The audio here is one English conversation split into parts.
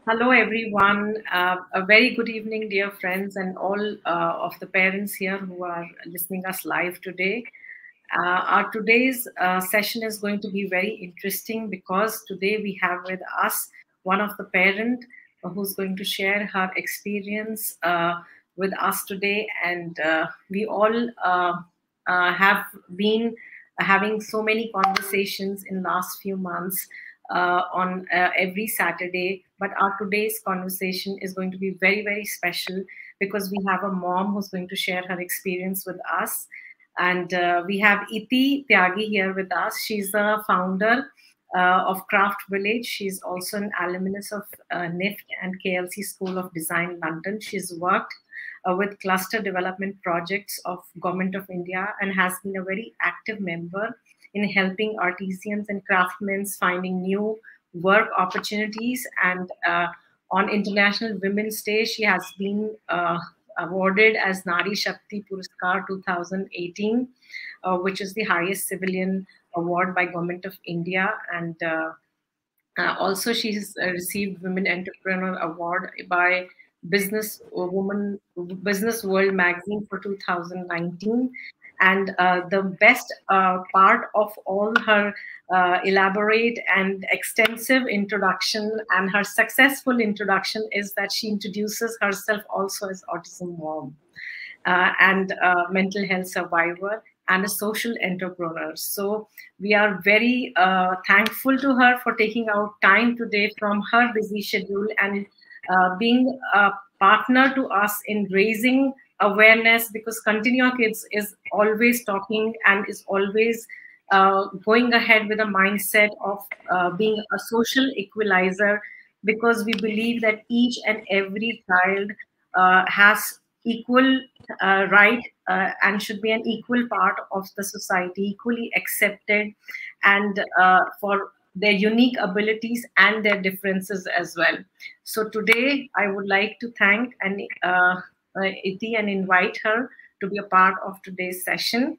Hello, everyone. A very good evening, dear friends, and all of the parents here who are listening us live today. Our today's session is going to be very interesting because today we have with us one of the parent who's going to share her experience with us today, and we all have been having so many conversations in last few months on every Saturday. But our today's conversation is going to be very, very special because we have a mom who's going to share her experience with us. And we have Iti Tyagi here with us. She's the founder of Craft Village. She's also an alumnus of NIFT and KLC School of Design, London. She's worked with cluster development projects of Government of India and has been a very active member in helping artisans and craftsmen finding new work opportunities. And on International Women's Day, she has been awarded as Nari Shakti Puraskar 2018, which is the highest civilian award by Government of India. And also she's received Women Entrepreneur Award by Business World Magazine for 2019. And the best part of all her elaborate and extensive introduction and her successful introduction is that she introduces herself also as Autism Mom and mental health survivor and a social entrepreneur. So we are very thankful to her for taking out time today from her busy schedule and being a partner to us in raising awareness, because Continua Kids is always talking and is always going ahead with a mindset of being a social equalizer, because we believe that each and every child has equal right and should be an equal part of the society, equally accepted, and for their unique abilities and their differences as well. So today I would like to thank and Iti and invite her to be a part of today's session.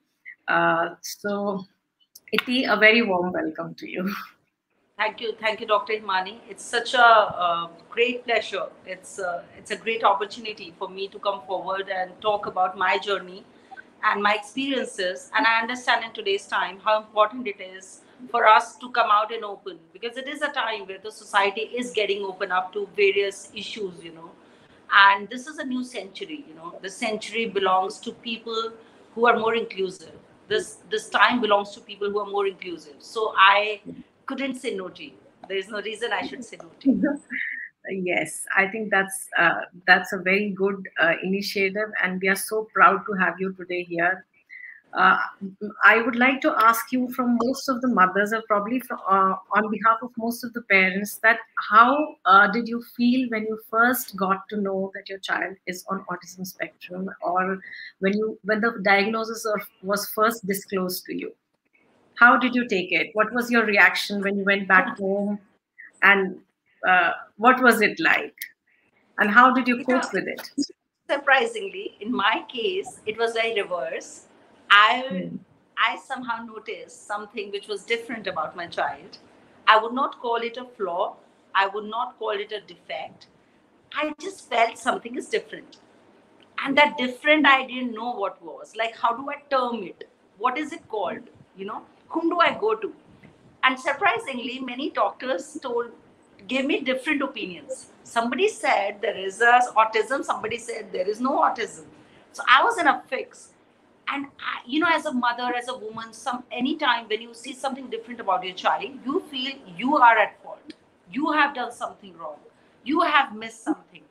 So Iti, a very warm welcome to you. Thank you, Dr. Himani. It's such a great pleasure. It's a great opportunity for me to come forward and talk about my journey and my experiences. And I understand in today's time how important it is for us to come out and open, because it is a time where the society is getting open up to various issues, And this is a new century, The century belongs to people who are more inclusive. This time belongs to people who are more inclusive. So I couldn't say no to you. There is no reason I should say no to you. Yes, I think that's a very good initiative, and we are so proud to have you today here. I would like to ask you, from most of the mothers, or probably on behalf of most of the parents, that how did you feel when you first got to know that your child is on autism spectrum, or when the diagnosis was first disclosed to you? How did you take it? What was your reaction when you went back home, and what was it like? And how did you cope with it? Surprisingly, in my case, it was very reverse. I somehow noticed something which was different about my child. I would not call it a flaw. I would not call it a defect. I just felt something is different. And that different, I didn't know what was. Like, how do I term it? What is it called? Whom do I go to? And surprisingly, many doctors gave me different opinions. Somebody said there is autism. Somebody said there is no autism. So I was in a fix. And as a mother, as a woman, anytime when you see something different about your child, you feel you are at fault. You have done something wrong. You have missed something.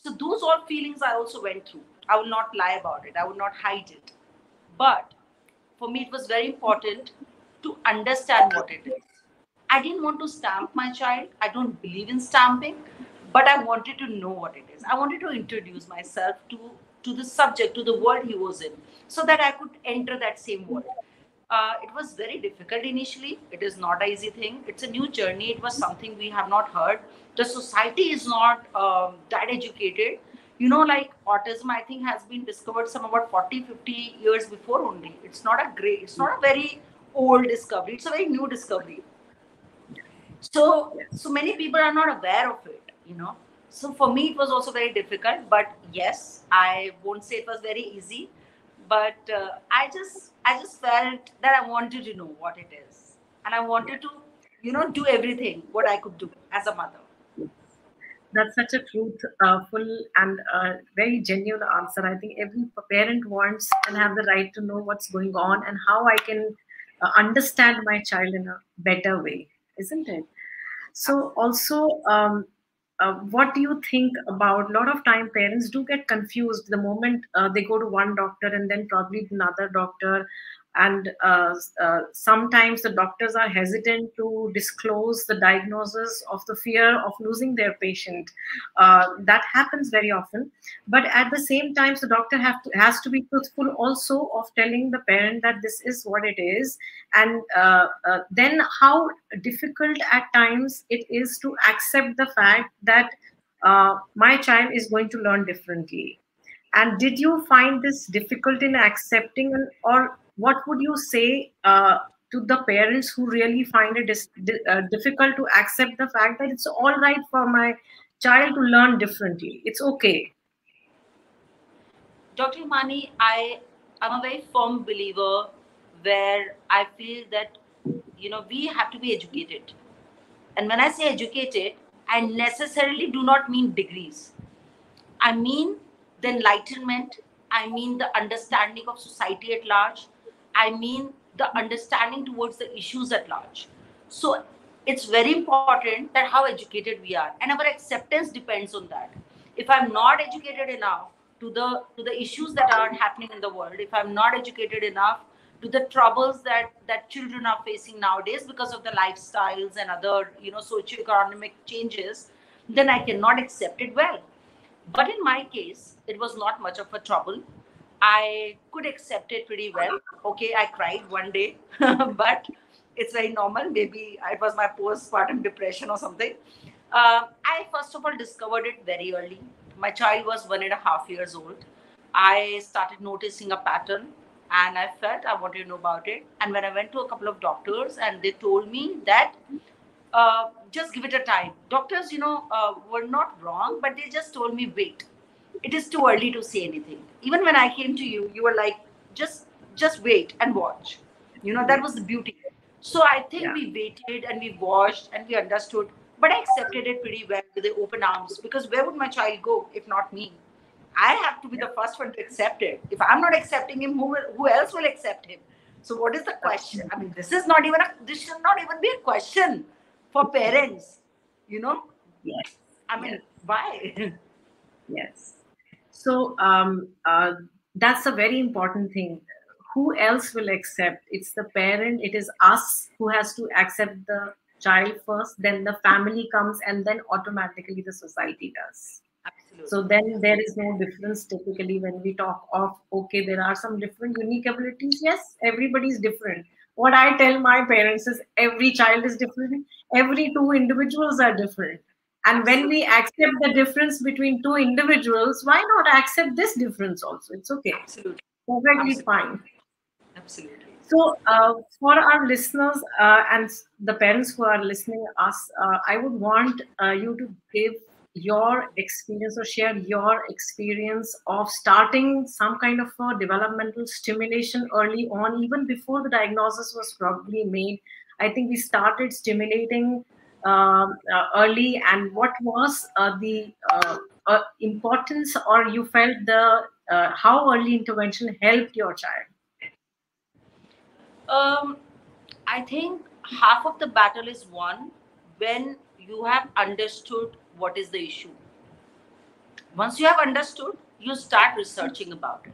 So those all feelings I also went through. I will not lie about it. I will not hide it. But for me, it was very important to understand what it is. I didn't want to stamp my child. I don't believe in stamping, but I wanted to know what it is. I wanted to introduce myself to the subject, to the world he was in, so that I could enter that same world. It was very difficult initially. It is not an easy thing. It's a new journey. It was something we have not heard. The society is not that educated. Like autism, I think, has been discovered some about 40, 50 years before only. It's not a very old discovery. It's a very new discovery. So many people are not aware of it. So for me, it was also very difficult, but yes, I won't say it was very easy, but I just felt that I wanted to know what it is, and I wanted to, do everything what I could do as a mother. That's such a truthful and very genuine answer. I think every parent wants and have the right to know what's going on and how I can understand my child in a better way, isn't it? So also, what do you think about, a lot of time parents do get confused the moment they go to one doctor and then probably another doctor, and sometimes the doctors are hesitant to disclose the diagnosis of the fear of losing their patient. That happens very often, but at the same time the doctor has to be truthful also of telling the parent that this is what it is, and then how difficult at times it is to accept the fact that my child is going to learn differently. And did you find this difficult in accepting, or what would you say to the parents who really find it difficult to accept the fact that it's all right for my child to learn differently? It's okay. Dr. Himani, I am a very firm believer where I feel that, we have to be educated. And when I say educated, I necessarily do not mean degrees. I mean the enlightenment. I mean the understanding of society at large. I mean the understanding towards the issues at large. So it's very important that how educated we are, and our acceptance depends on that. If I'm not educated enough to the issues that are happening in the world, if I'm not educated enough to the troubles that children are facing nowadays because of the lifestyles and other socioeconomic changes, then I cannot accept it well. But in my case, it was not much of a trouble. I could accept it pretty well. Okay, I cried one day, but it's very normal. Maybe it was my postpartum depression or something. I first of all discovered it very early. My child was 1.5 years old. I started noticing a pattern, and I felt I wanted to know about it. And when I went to a couple of doctors, and they told me that just give it a time. Doctors, were not wrong, but they just told me, wait. It is too early to say anything. Even when I came to you, you were like, just wait and watch. That was the beauty. So I think we waited and we watched and we understood, but I accepted it pretty well with the open arms, because where would my child go if not me? I have to be the first one to accept it. If I'm not accepting him, who else will accept him? So what is the question? I mean, this should not even be a question for parents, Yes. I mean, why? Yes. So that's a very important thing. Who else will accept? It's the parent. It is us who has to accept the child first. Then the family comes, and then automatically the society does. Absolutely. So then there is no difference typically when we talk of, okay, there are some different unique abilities. Yes, everybody is different. What I tell my parents is every child is different. Every two individuals are different. And when we accept the difference between two individuals, why not accept this difference also? It's okay. Absolutely. Perfectly fine. Absolutely. So, for our listeners and the parents who are listening to us, I would want you to give your experience or share your experience of starting some kind of a developmental stimulation early on, even before the diagnosis was probably made. I think we started stimulating early, and what was the importance, or you felt the how early intervention helped your child? I think half of the battle is won when you have understood what is the issue. Once you have understood, you start researching about it.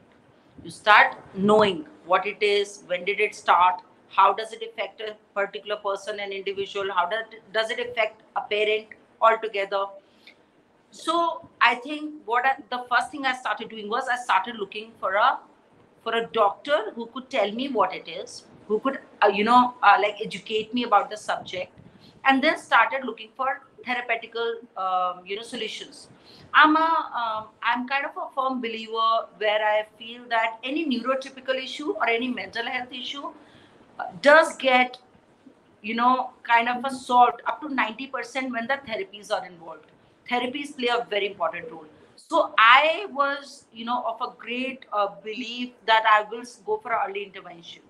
You start knowing what it is, when did it start, how does it affect a particular person, an individual, how does it affect a parent altogether. So I think the first thing I started doing was I started looking for a doctor who could tell me what it is, who could like educate me about the subject, and then started looking for therapeutical solutions. I'm kind of a firm believer where I feel that any neurotypical issue or any mental health issue does get kind of a solved up to 90% when the therapies are involved. therapies play a very important role. So I was, of a great belief that I will go for early intervention.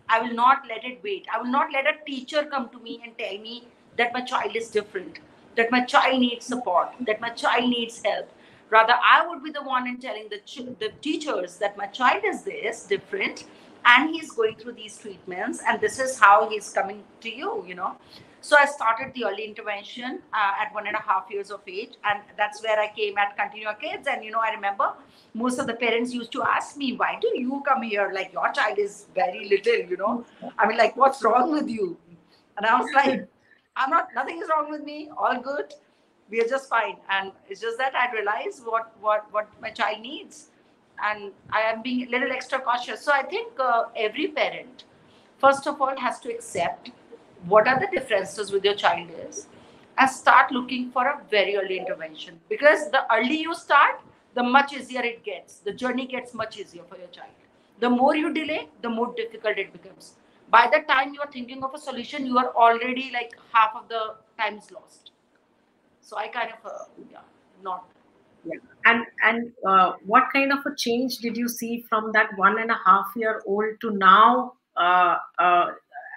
I will not let it wait. I will not let a teacher come to me and tell me that my child is different, that my child needs support, that my child needs help. Rather, I would be the one in telling the teachers that my child is this different and he's going through these treatments and this is how he's coming to you. So I started the early intervention at 1.5 years of age, and that's where I came at Continua Kids. And I remember most of the parents used to ask me, "Why do you come here? Like your child is very little, I mean, like what's wrong with you?" And I was like, "I'm not. Nothing is wrong with me. All good. We are just fine." And it's just that I realized what my child needs, and I am being a little extra cautious. So I think every parent, first of all, has to accept what are the differences with your child is and start looking for a very early intervention, because the early you start, the much easier it gets. The journey gets much easier for your child. The more you delay, the more difficult it becomes. By the time you are thinking of a solution, you are already like half of the time is lost. So I kind of not. Yeah. And what kind of a change did you see from that 1.5-year-old to now,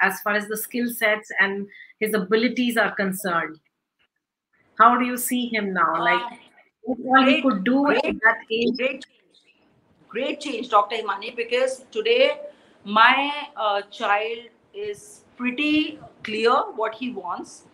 as far as the skill sets and his abilities are concerned? How do you see him now? Like what all he could do at that age? Great change, Dr. Himani, because today my child is pretty clear what he wants.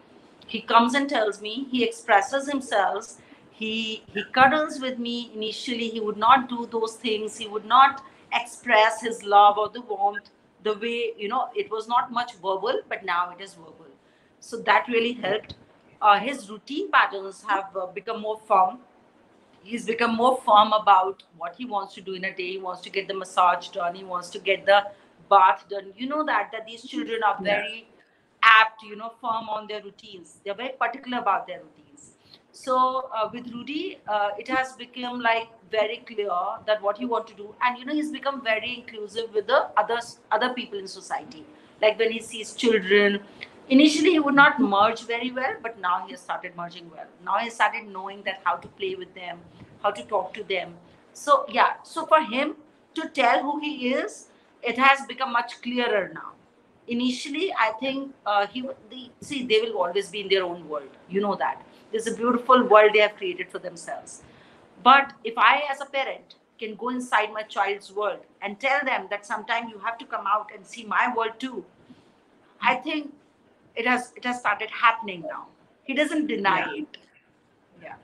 He comes and tells me, he expresses himself, he cuddles with me. Initially, he would not do those things. He would not express his love or the warmth the way, it was not much verbal, but now it is verbal. So that really helped. His routine patterns have become more firm. He's become more firm about what he wants to do in a day. He wants to get the massage done. He wants to get the bath done. You know that these children are very apt, firm on their routines. They're very particular about their routines. So with Rudy, it has become like very clear that what he wants to do. And, he's become very inclusive with the other people in society. Like when he sees children, initially he would not merge very well, but now he has started merging well. Now he started knowing that how to play with them, how to talk to them. So yeah, so for him to tell who he is, it has become much clearer now. Initially, I think they will always be in their own world. You know that. There's a beautiful world they have created for themselves. But if I, as a parent, can go inside my child's world and tell them that sometime you have to come out and see my world too, I think it has started happening now. He doesn't deny it. Yeah.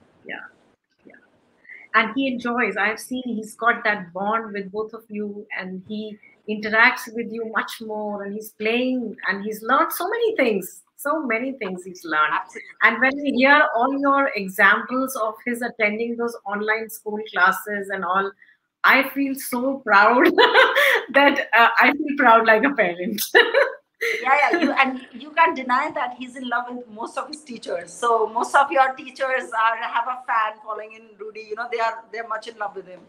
And he enjoys. I've seen he's got that bond with both of you, and he interacts with you much more, and he's playing, and he's learned so many things. So many things he's learned. Absolutely. And when we hear all your examples of his attending those online school classes and all, I feel so proud that I feel proud like a parent. Yeah. You can't deny that he's in love with most of his teachers. So most of your teachers have a fan following in Rudy. They're much in love with him.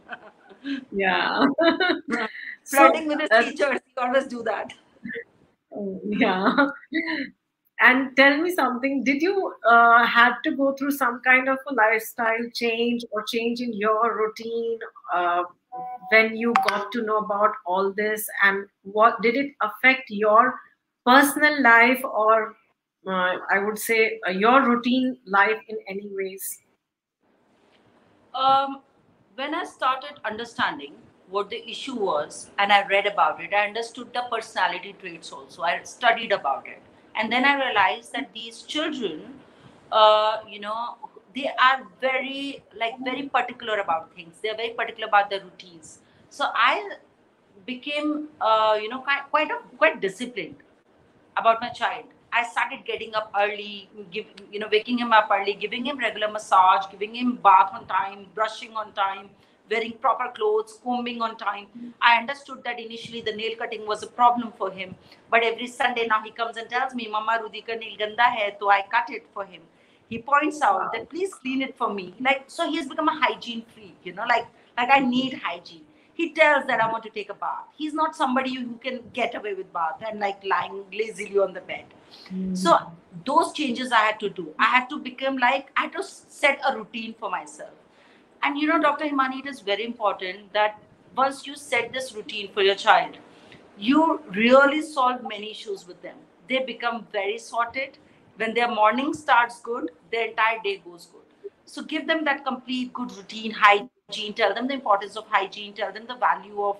Yeah. Flirting with his teachers, he always do that. Yeah. And tell me something, did you had to go through some kind of a lifestyle change or change in your routine when you got to know about all this? And what did it affect your personal life, or I would say your routine life in any ways? When I started understanding what the issue was and I read about it, I understood the personality traits also. I studied about it. And then I realized that these children, they are very particular about things. They're very particular about their routines. So I became, quite disciplined about my child. I started getting up early, waking him up early, giving him regular massage, giving him bath on time, brushing on time, wearing proper clothes, combing on time. I understood that initially the nail cutting was a problem for him. But every Sunday now he comes and tells me, "Mama, Rudi ka nail ganda hai," so I cut it for him. He points out that please clean it for me. So he has become a hygiene freak, like I need hygiene. He tells that I want to take a bath. He's not somebody who can get away with bath and like lying lazily on the bed. So those changes I had to do. I had to become like, I had to set a routine for myself. And you know, Dr. Himani, it is very important that once you set this routine for your child, you really solve many issues with them. They become very sorted. When their morning starts good, their entire day goes good. So give them that complete good routine, hygiene, tell them the importance of hygiene, tell them the value of,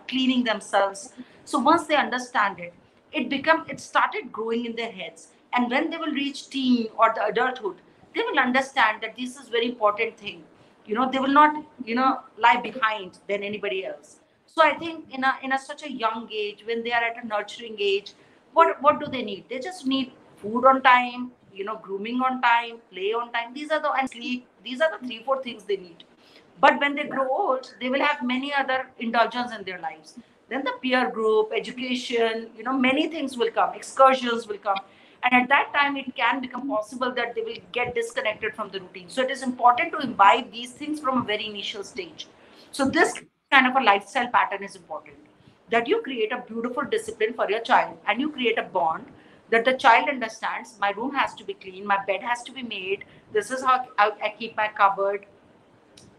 cleaning themselves. So once they understand it, it started growing in their heads. And when they will reach teen or the adulthood, they will understand that this is very important thing. They will not, lie behind than anybody else. So I think in a such a young age, when they are at a nurturing age, what do they need? They just need food on time, grooming on time, play on time. These are the and sleep. These are the 3-4 things they need. But when they grow old, they will have many other indulgences in their lives. Then the peer group, education, many things will come, excursions will come. And at that time, it can become possible that they will get disconnected from the routine. So it is important to imbibe these things from a very initial stage. So this kind of a lifestyle pattern is important. That you create a beautiful discipline for your child and you create a bond that the child understands. My room has to be clean, my bed has to be made. This is how I keep my cupboard.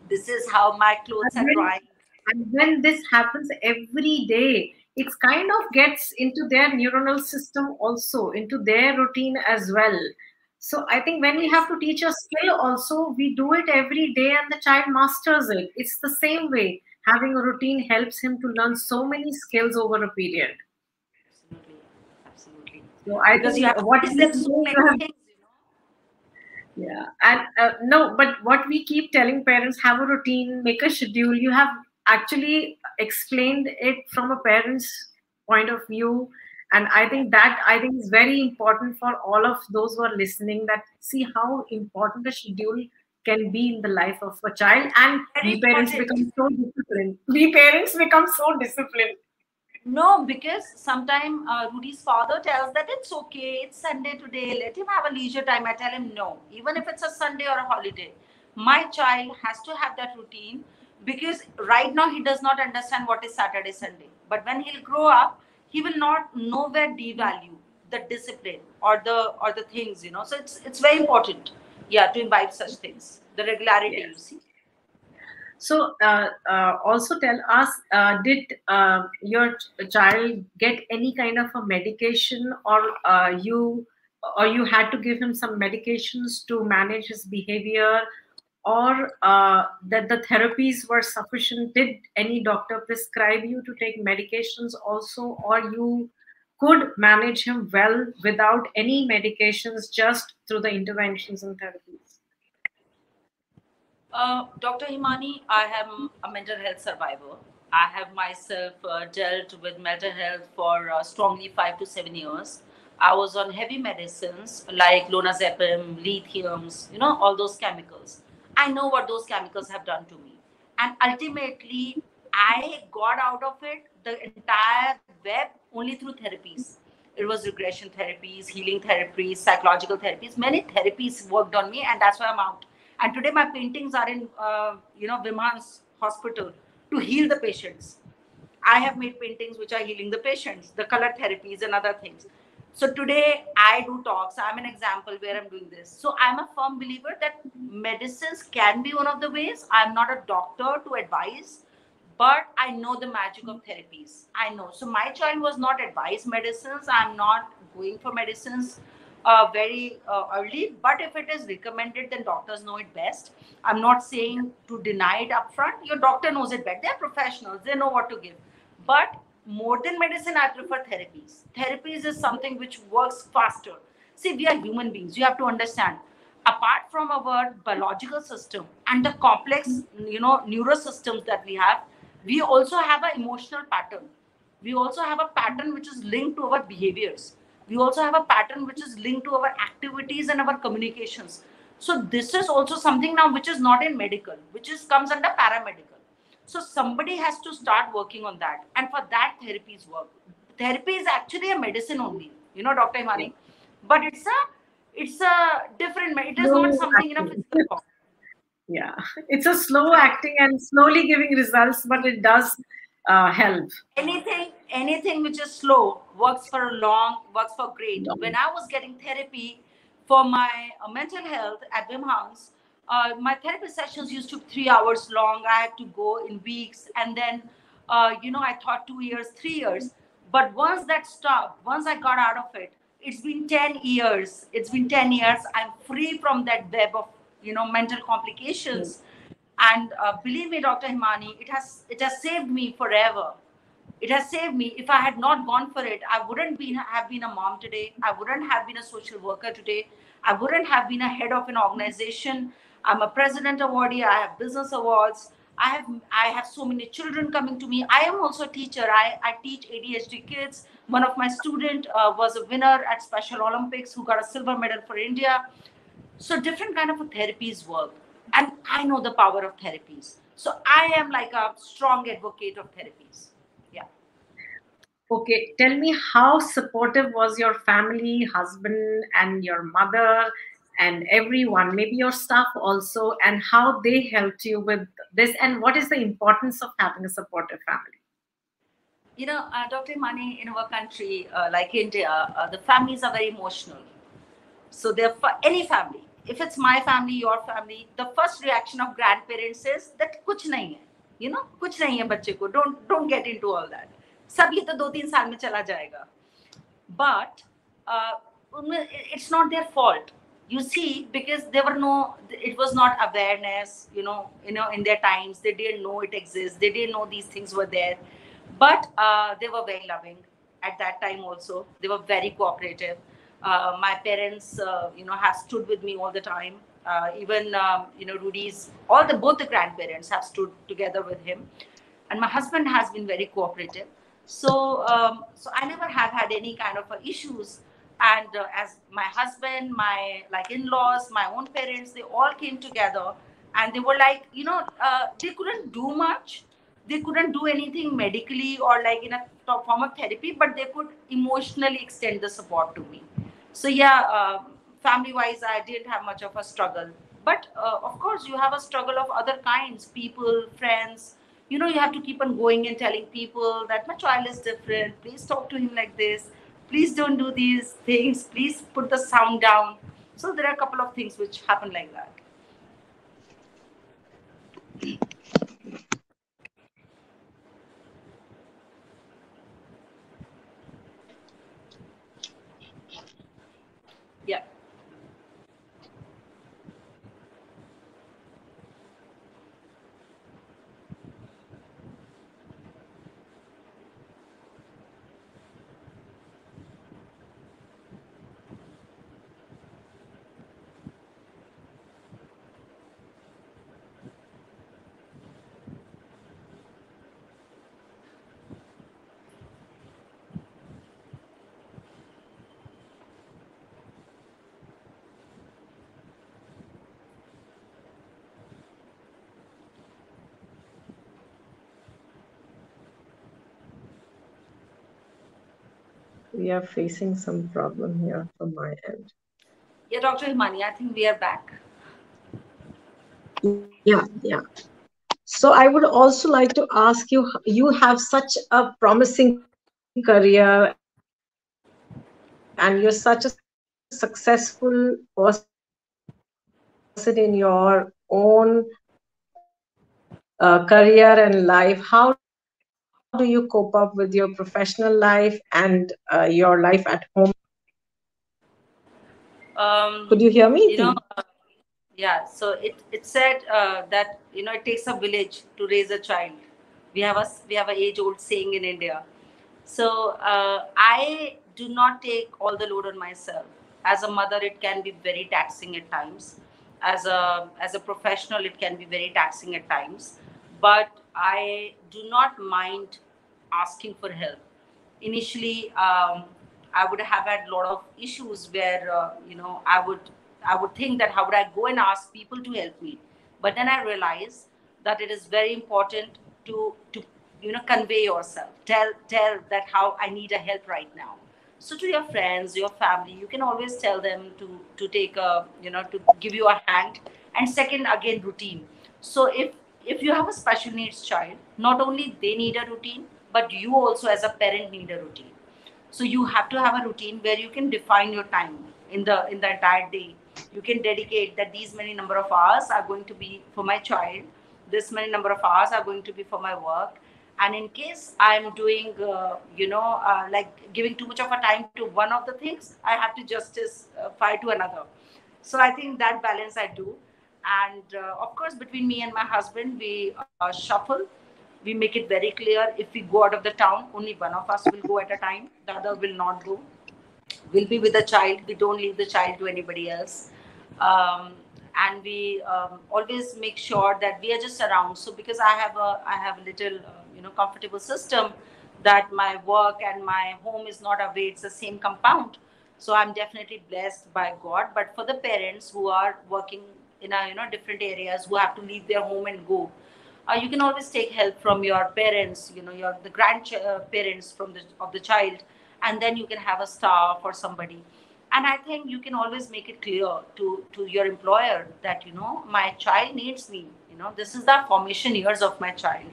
This is how my clothes are drying. And when this happens every day, it kind of gets into their neuronal system also, into their routine as well. So I think when we have to teach a skill also, we do it every day and the child masters it. It's the same way. Having a routine helps him to learn so many skills over a period. Absolutely. So I because think you have what to we them so many things, Yeah, and no, but what we keep telling parents, have a routine, make a schedule. You have actually explained it from a parent's point of view, and I think is very important for all of those who are listening. That see how important a schedule can be in the life of a child, and Very we parents important. become so disciplined. We parents become so disciplined. No, because sometimes Rudy's father tells that it's okay, it's Sunday today, let him have a leisure time. I tell him no, even if it's a Sunday or a holiday, my child has to have that routine because right now he does not understand what is Saturday, Sunday. But when he'll grow up, he will not nowhere devalue the discipline or the things, So it's very important, yeah, to imbibe such things. The regularity, Yes. you see. So, also tell us, did your child get any kind of a medication, or you had to give him some medications to manage his behavior, or that the therapies were sufficient? Did any doctor prescribe you to take medications also, or you could manage him well without any medications, just through the interventions and therapies? Dr. Himani, I am a mental health survivor. I have myself dealt with mental health for strongly 5 to 7 years. I was on heavy medicines like lonazepam, lithiums, all those chemicals. I know what those chemicals have done to me. And ultimately, I got out of it the entire web only through therapies. It was regression therapies, healing therapies, psychological therapies. Many therapies worked on me, and that's why I'm out. And today my paintings are in, Viman's hospital to heal the patients. I have made paintings which are healing the patients, the color therapies and other things. So today I do talks. I'm an example where I'm doing this. So I'm a firm believer that medicines can be one of the ways. I'm not a doctor to advise, but I know the magic of therapies. I know. So my child was not advised medicines. I'm not going for medicines very early. But if it is recommended, then doctors know it best. I'm not saying to deny it upfront. Your doctor knows it better. They're professionals. They know what to give. But more than medicine, I prefer therapies. Therapies is something which works faster. See, we are human beings. You have to understand. Apart from our biological system and the complex, neurosystems that we have, we also have an emotional pattern. We also have a pattern which is linked to our behaviors. We also have a pattern which is linked to our activities and our communications. So this is also something now which is not in medical, which is comes under paramedical. So somebody has to start working on that, and for that therapies work. Therapy is actually a medicine only, Dr. Himani, but it's a different. It is not No, something in a actually. physical form. Yeah, it's a slow acting and slowly giving results, but it does help. Anything which is slow works for works for great. Long. When I was getting therapy for my mental health at Wim House, my therapy sessions used to be 3 hours long. I had to go in weeks, and then I thought 2 years, 3 years. But once that stopped, once I got out of it, it's been 10 years. It's been 10 years. I'm free from that web of mental complications. And believe me, Dr. Himani, it has saved me forever. It has saved me. If I had not gone for it, I wouldn't have been a mom today. I wouldn't have been a social worker today. I wouldn't have been a head of an organization. I'm a president awardee. I have business awards. I have so many children coming to me. I am also a teacher. I teach ADHD kids. One of my student was a winner at Special Olympics who got a silver medal for India. So different kind of therapies work, and I know the power of therapies. So I am like a strong advocate of therapies. Yeah. Okay, tell me, how supportive was your family, husband, and your mother, and everyone, maybe your staff also, and how they helped you with this, and what is the importance of having a supportive family? Dr. Mani, in our country, like India, the families are very emotional. So therefore, any family, if it's my family, your family, the first reaction of grandparents is that kuch nahi hai. Kuch nahi hai bacche ko. Don't get into all that. Sab ye to 2-3 saal mein chala jayega. But uh, it's not their fault. You see, because it was not awareness, in their times. They didn't know it exists. They didn't know these things were there. But they were very loving at that time also. They were very cooperative. My parents, have stood with me all the time. Even, Rudy's, both the grandparents have stood together with him. And my husband has been very cooperative. So I never have had any kind of issues. And as my husband, my in-laws, my own parents, they all came together, and they were like, they couldn't do much. They couldn't do anything medically or like in a form of therapy, but they could emotionally extend the support to me. So yeah, family-wise, I didn't have much of a struggle. But of course, you have a struggle of other kinds, people, friends. You have to keep on going and telling people that my child is different. Please talk to him like this. Please don't do these things. Please put the sound down. So there are a couple of things which happen like that. Yeah. We are facing some problem here from my end. Yeah, Dr. Himani, I think we are back. Yeah. So I would also like to ask you, you have such a promising career and you're such a successful person in your own career and life. How do you cope up with your professional life and your life at home? Could you hear me, You know, Iti? yeah. So it said that it takes a village to raise a child. We have a age old saying in India. So I do not take all the load on myself. As a mother, it can be very taxing at times. As a professional, it can be very taxing at times. But I do not mind asking for help. Initially, I would have had a lot of issues where I would think that how would I go and ask people to help me, but then I realized that it is very important to convey yourself, tell that how I need a help right now. So to your friends, your family, you can always tell them to take a to give you a hand And second, again, routine. So if you have a special needs child, not only they need a routine, but you also as a parent need a routine. So you have to have a routine where you can define your time in the entire day. You can dedicate that these many number of hours are going to be for my child, this many number of hours are going to be for my work. And in case I'm doing like giving too much of a time to one of the things, I have to justice fight to another. So I think that balance I do. And of course, between me and my husband, we shuffle. We make it very clear, if we go out of the town, only one of us will go at a time, the other will not go. We'll be with the child, we don't leave the child to anybody else. And we always make sure that we are just around. So because I have a little comfortable system, that my work and my home is not away, it's the same compound. So I'm definitely blessed by God. But for the parents who are working in a different areas, who have to leave their home and go, you can always take help from your parents, your the grandparents from the child, and then you can have a staff or somebody. And I think you can always make it clear to your employer that my child needs me. This is the formation years of my child,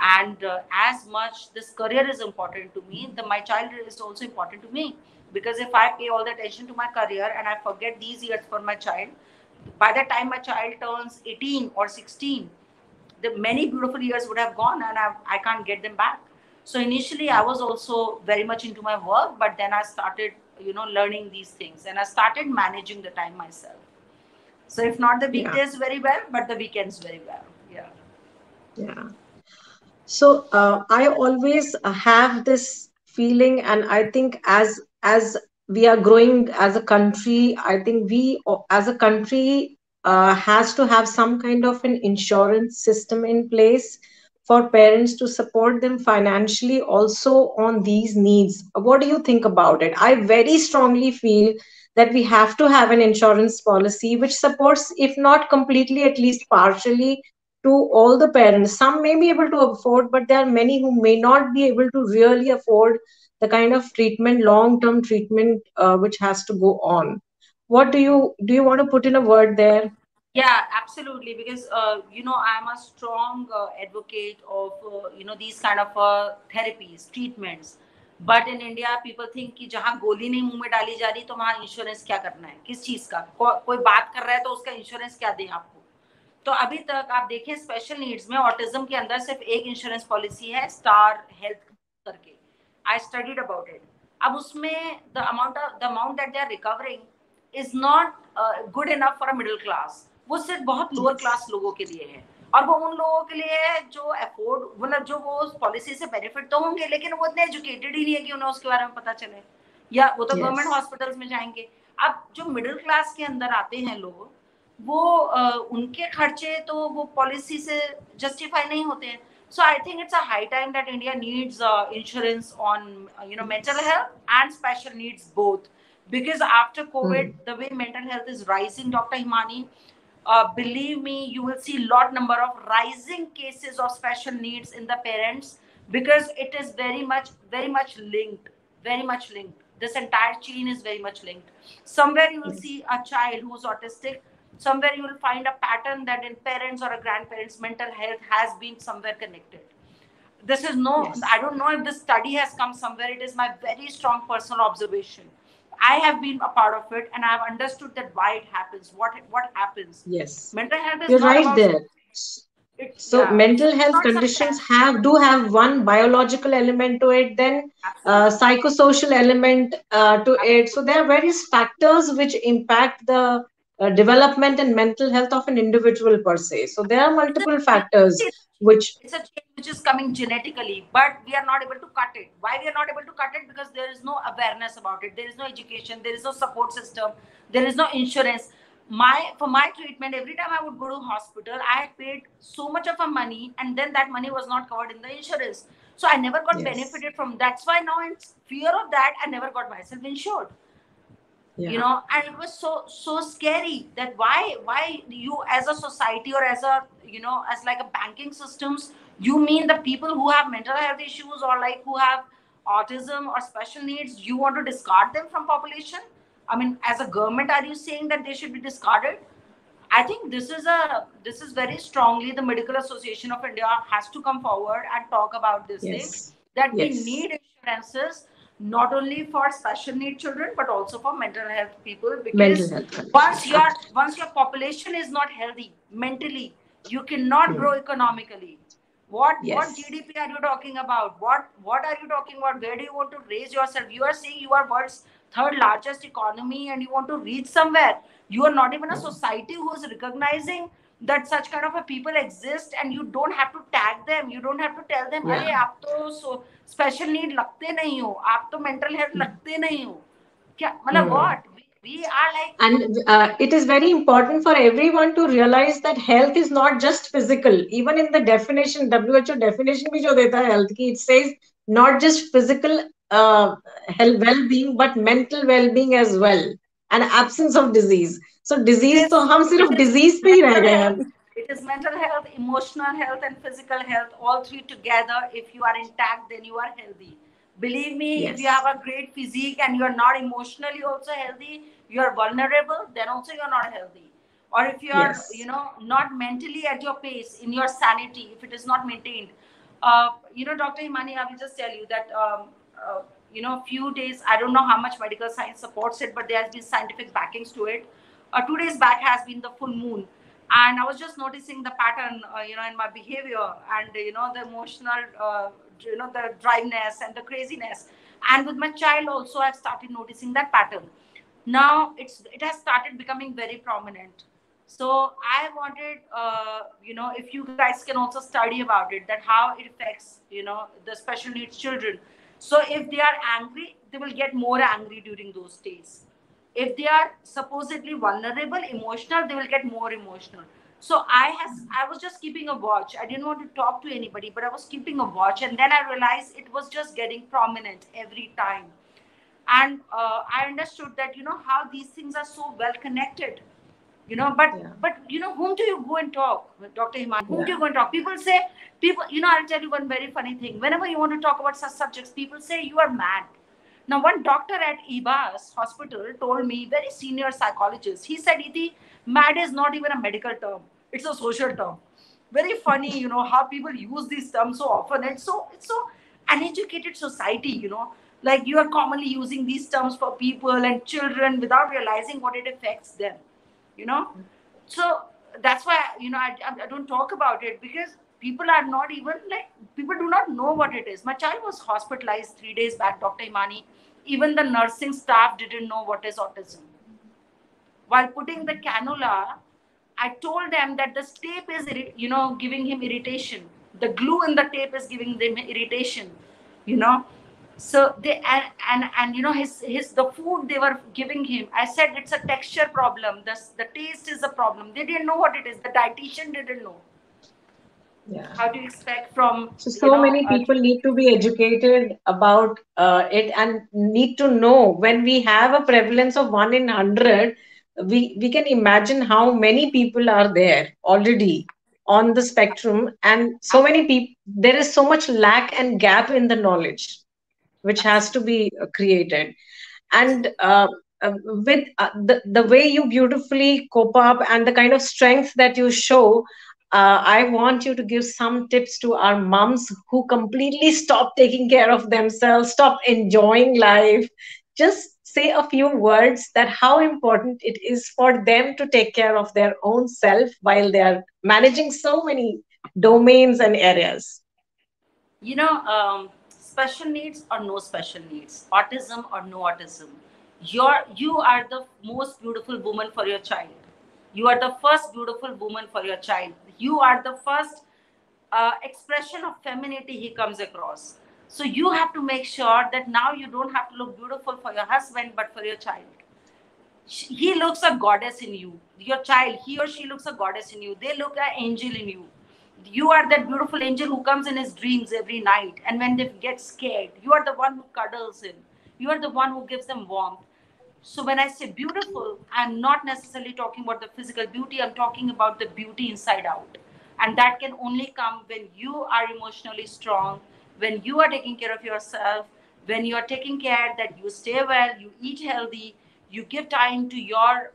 and as much this career is important to me, my child is also important to me. Because if I pay all the attention to my career and I forget these years for my child, by the time my child turns 18 or 16, the many beautiful years would have gone, and I can't get them back. So initially I was also very much into my work, but then I started learning these things, and I started managing the time myself. So if not the weekdays very well, but the weekends very well. Yeah. So I always have this feeling, and I think as we are growing as a country, I think we as a country has to have some kind of an insurance system in place for parents to support them financially also on these needs. What do you think about it? I very strongly feel that we have to have an insurance policy which supports, if not completely, at least partially, to all the parents. Some may be able to afford, but there are many who may not be able to really afford the kind of treatment, long-term treatment, which has to go on. What do you want to put in a word there? Yeah, absolutely. Because I'm a strong advocate of these kind of therapies, treatments. But in India, people think कि जहाँ गोली नहीं मुंह में डाली जा रही तो वहाँ इंश्योरेंस क्या करना है, किस चीज का, कोई बात कर रहा है तो उसका इंश्योरेंस क्या दें आपको. तो अभी तक आप देखें, स्पेशल नीड्स में ऑटिज्म के अंदर सिर्फ एक इंश्योरेंस पॉलिसी है, स्टार हेल्थ करके. I studied about it. अब उसमें the amount that they are recovering is not good enough for a middle class. वो सिर्फ बहुत लोअर क्लास लोगों के लिए है, और वो उन लोगों के लिए है जो अफोर्ड, मतलब जो वो उस पॉलिसी से बेनिफिट तो होंगे, लेकिन वो इतने एजुकेटेड ही नहीं है कि उन्हें उसके बारे में पता चले, या वो तो गवर्नमेंट हॉस्पिटल्स में जाएंगे. अब जो मिडिल क्लास के अंदर आते हैं लोग, वो उनके खर्चे तो वो पॉलिसी से जस्टिफाई नहीं होते हैं. So I think it's a high time that India needs insurance on mental health and special needs both, because after COVID, the way mental health is rising, Dr. Himani, believe me, you will see lot number of rising cases of special needs in the parents, because it is very much linked, very much linked. This entire chain is very much linked. Somewhere you will see a child who's autistic, somewhere you will find a pattern that in parents or a grandparents mental health has been somewhere connected. This is I don't know if this study has come somewhere. It is my very strong personal observation. I have been a part of it, and I have understood that why it happens, what happens. Yes, Mental health is you're not right about there. So mental health conditions do have one biological element to it, then psychosocial element to it. So there are various factors which impact the development and mental health of an individual per se. So there are multiple factors which... It's a change which is coming genetically, but we are not able to cut it. Why we are not able to cut it? Because there is no awareness about it. There is no education. There is no support system. There is no insurance. For my treatment, every time I would go to hospital, I had paid so much of a money, and then that money was not covered in the insurance. So I never got benefited from. That's why now in fear of that, I never got myself insured. And it was so scary that why you as a society, or as a as like a banking systems, you mean the people who have mental health issues, or like who have autism or special needs, you want to discard them from population? I mean, as a government, are you saying that they should be discarded? I think this is very strongly the Medical Association of India has to come forward and talk about this thing, Yes. that we Yes. need insurances not only for special need children but also for mental health people, Mental because health conditions. once your population is not healthy mentally, you cannot grow economically. What Yes. GDP are you talking about? What are you talking about? Where do you want to raise yourself? You are saying you are world's third largest economy and you want to reach somewhere. You are not even a society who is recognizing that such kind of a people exist, and you don't have to tag them. You don't have to tell them, Yeah. अरे आप तो special need लगते नहीं हो, आप तो mental health लगते नहीं हो. क्या मतलब what? We are like, And it is very important for everyone to realize that health is not just physical. Even in the definition, WHO definition bhi jo deta hai health ki, it says not just physical health well-being, but mental well-being as well, and absence of disease. So disease to hum it sirf is disease pe hi reh mental gaye health. hain. It is mental health, emotional health, and physical health. All three together. If you are intact, then you are healthy. Believe me, if you have Yes. a great physique and you are not emotionally also healthy, you are vulnerable. Then also you are not healthy. Or if you are, Yes. not mentally at your pace, in your sanity, if it is not maintained. Dr. Himani, I will just tell you that. Few days, I don't know how much medical science supports it, but there has been scientific backings to it. 2 days back has been the full moon, and I was just noticing the pattern, in my behavior, and the emotional, the dryness and the craziness. And with my child also, I've started noticing that pattern. Now it has started becoming very prominent. So I wanted, if you guys can also study about it, that how it affects, the special needs children. So if they are angry, they will get more angry during those days. If they are supposedly vulnerable, emotional, they will get more emotional. So I was just keeping a watch. I didn't want to talk to anybody, but I was keeping a watch, and then I realized it was just getting prominent every time. And I understood that, how these things are so well connected. But Yeah. whom do you go and talk with, Dr. Himani? Whom do Yeah. you go and talk? People, I'll tell you one very funny thing. Whenever you want to talk about such subjects, people say you are mad. Now, one doctor at IBAS hospital told me, very senior psychologist, he said, Iti, mad is not even a medical term. It's a social term. Very funny, how people use these terms so often. It's so uneducated society, like you are commonly using these terms for people and children without realizing what it affects them, you know. So that's why, I don't talk about it, because people are not even like, people do not know what it is. My child was hospitalized 3 days back, Dr. Imani. Even the nursing staff didn't know what is autism. While putting the cannula, I told them that the tape is, giving him irritation. The glue in the tape is giving them irritation, you know. So they, and his the food they were giving him, I said it's a texture problem. The taste is a problem. They didn't know what it is. The dietitian didn't know. Yeah. How do you expect from, So many people need to be educated about it, and need to know when we have a prevalence of 1 in 100, we can imagine how many people are there already on the spectrum, and so many people, there is so much lack and gap in the knowledge which has to be created. And with the way you beautifully cope up and the kind of strength that you show, I want you to give some tips to our moms who completely stop taking care of themselves, stop enjoying life. Just say a few words that how important it is for them to take care of their own self while they are managing so many domains and areas. Special needs or no special needs, autism or no autism, you are the most beautiful woman for your child. You are the first beautiful woman for your child. You are the first expression of femininity he comes across. So you have to make sure that now you don't have to look beautiful for your husband, but for your child. He looks a goddess in you. Your child, he or she looks a goddess in you. They look an angel in you. You are that beautiful angel who comes in his dreams every night, and when they get scared, you are the one who cuddles him. You are the one who gives them warmth. So when I say beautiful, I'm not necessarily talking about the physical beauty. I'm talking about the beauty inside out. And that can only come when you are emotionally strong, when you are taking care of yourself, when you are taking care that you stay well, you eat healthy, you give time to your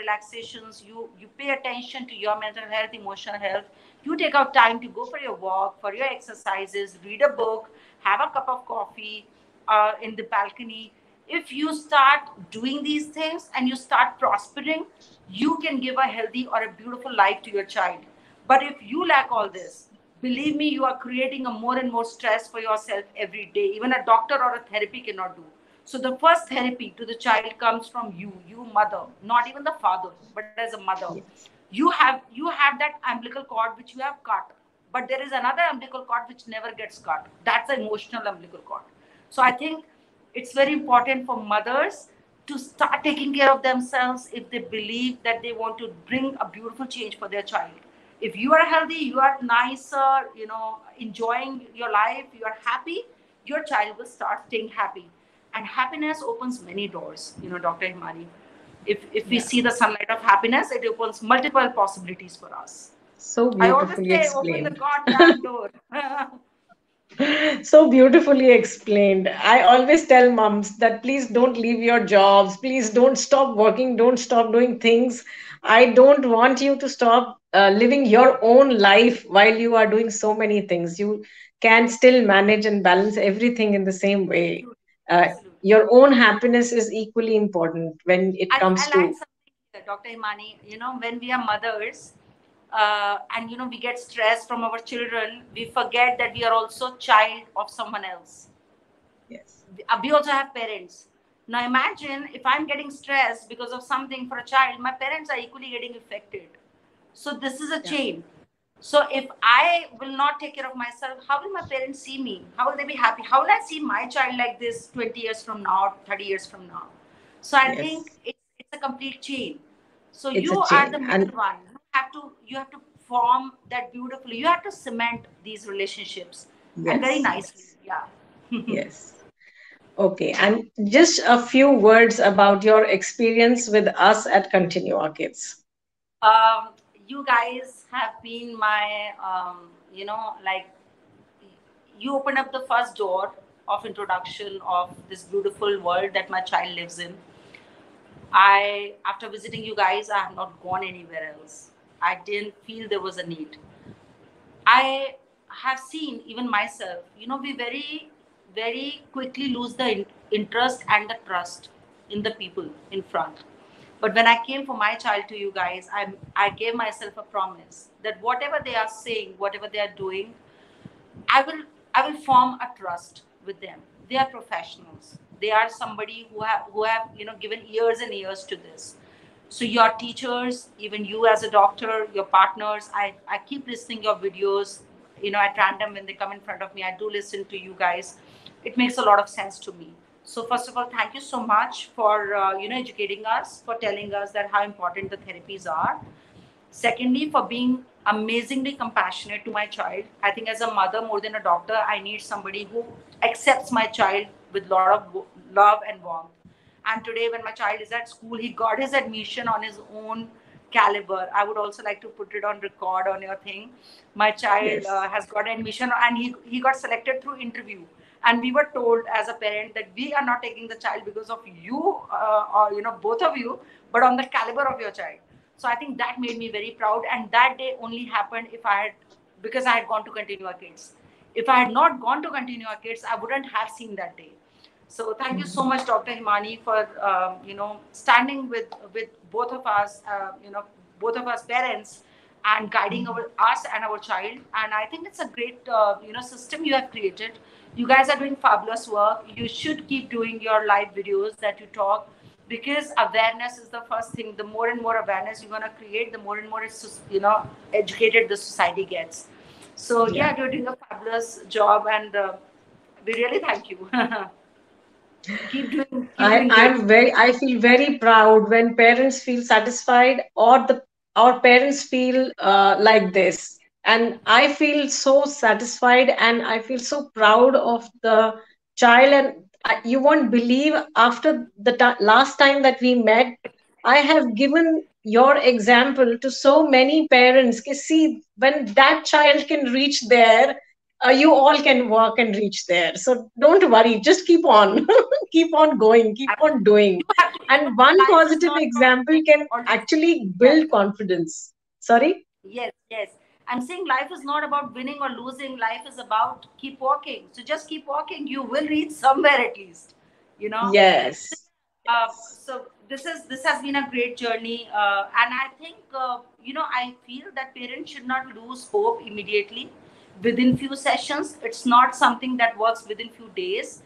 relaxations, you pay attention to your mental health, emotional health, you take out time to go for your walk, for your exercises, read a book, have a cup of coffee in the balcony. If you start doing these things and you start prospering, you can give a healthy or a beautiful life to your child. But if you lack all this, believe me, you are creating a more and more stress for yourself every day. Even a doctor or a therapy cannot do. So the first therapy to the child comes from you mother, not even the father, but as a mother. Yes. You have that umbilical cord which you have cut, but there is another umbilical cord which never gets cut. That's the emotional umbilical cord. So I think it's very important for mothers to start taking care of themselves if they believe that they want to bring a beautiful change for their child. If you are healthy, you are nicer, enjoying your life, you are happy, your child will start staying happy. And happiness opens many doors, Dr. Himani. If we Yeah. see the sunlight of happiness, it opens multiple possibilities for us. So I always beautifully say, open the explained. goddamn door. So beautifully explained. I always tell moms that please don't leave your jobs. Please don't stop working. Don't stop doing things. I don't want you to stop living your own life while you are doing so many things. You can still manage and balance everything in the same way. Absolutely. Uh, Absolutely. your own happiness is equally important when it I'll comes add to. something here, Dr. Himani. When we are mothers, and we get stressed from our children, we forget that we are also child of someone else. Yes. We also have parents. Now imagine if I'm getting stressed because of something for a child, my parents are equally getting affected. So this is a Yeah. chain. So if I will not take care of myself, how will my parents see me? How will they be happy? How will I see my child like this 20 years from now, 30 years from now? So I think Yes. it's a complete chain. So It's you a are chain. the And middle one. You have to form that beautifully. You have to cement these relationships and very yes, nicely. yes, Yeah. yes. Okay, and just a few words about your experience with us at Continua Kids. um, you guys have been my, like, you opened up the first door of introduction of this beautiful world that my child lives in. After visiting you guys, I have not gone anywhere else. I didn't feel there was a need. I have seen even myself, we very, very quickly lose the interest and the trust in the people in front. But when I came for my child to you guys, I gave myself a promise that whatever they are saying, whatever they are doing, I will I will form a trust with them. They are professionals. They are somebody who have given years and years to this. So your teachers, even you as a doctor, your partners, I keep listening your videos, at random when they come in front of me. I do listen to you guys. It makes a lot of sense to me. So first of all, thank you so much for educating us, for telling us that how important the therapies are. Secondly, for being amazingly compassionate to my child. I think as a mother, more than a doctor, I need somebody who accepts my child with a lot of love and warmth. And today, when my child is at school, he got his admission on his own caliber. I would also like to put it on record on your thing. My child Yes. has got admission and he got selected through interview. And we were told as a parent that we are not taking the child because of you, or both of you, but on the caliber of your child. So I think that made me very proud. And that day only happened because I had gone to Continua Kids. If I had not gone to Continua Kids, I wouldn't have seen that day. So thank you so Mhm. much, Dr. Himani, for standing with both of us, both of us parents, and guiding us and our child. And I think it's a great system you have created. You guys are doing fabulous work. You should keep doing your live videos that you talk, because awareness is the first thing. The more and more awareness you're gonna create, the more and more educated the society gets. So Yeah. yeah, you're doing a fabulous job, and we really thank you. Keep doing great. I feel very proud when parents feel satisfied or the our parents feel like this. And I feel so satisfied and I feel so proud of the child. And you won't believe, after the last time that we met, I have given your example to so many parents. See, when that child can reach there, you all can walk and reach there. So don't worry, just keep on, keep on going, keep on doing. You have to And one life is positive not example can all actually yes, build confidence. Sorry? yes. I'm saying life is not about winning or losing. Life is about keep walking. So just keep walking. You will reach somewhere at least. You know. So, Yes. so this has been a great journey, and I think I feel that parents should not lose hope immediately. Within few sessions, it's not something that works within few days.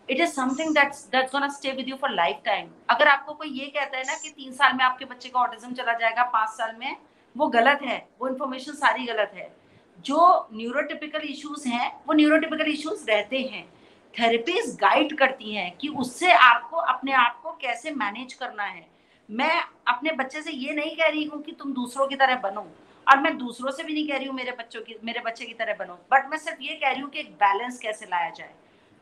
It is something that's gonna stay with you for lifetime. अगर आपको कोई ये कहता है ना कि 3 साल में आपके बच्चे का ऑटिज्म चला जाएगा, 5 साल में, वो गलत है. वो इन्फॉर्मेशन सारी गलत है. जो न्यूरोटिपिकल इश्यूज हैं वो न्यूरोटिपिकल इश्यूज रहते हैं. थेरेपीज गाइड करती हैं कि उससे आपको अपने आप को कैसे मैनेज करना है. मैं अपने बच्चे से ये नहीं कह रही हूँ कि तुम दूसरों की तरह बनो, और मैं दूसरों से भी नहीं कह रही हूँ मेरे बच्चे की तरह बनो, बट मैं सिर्फ ये कह रही हूँ कि एक बैलेंस कैसे लाया जाए.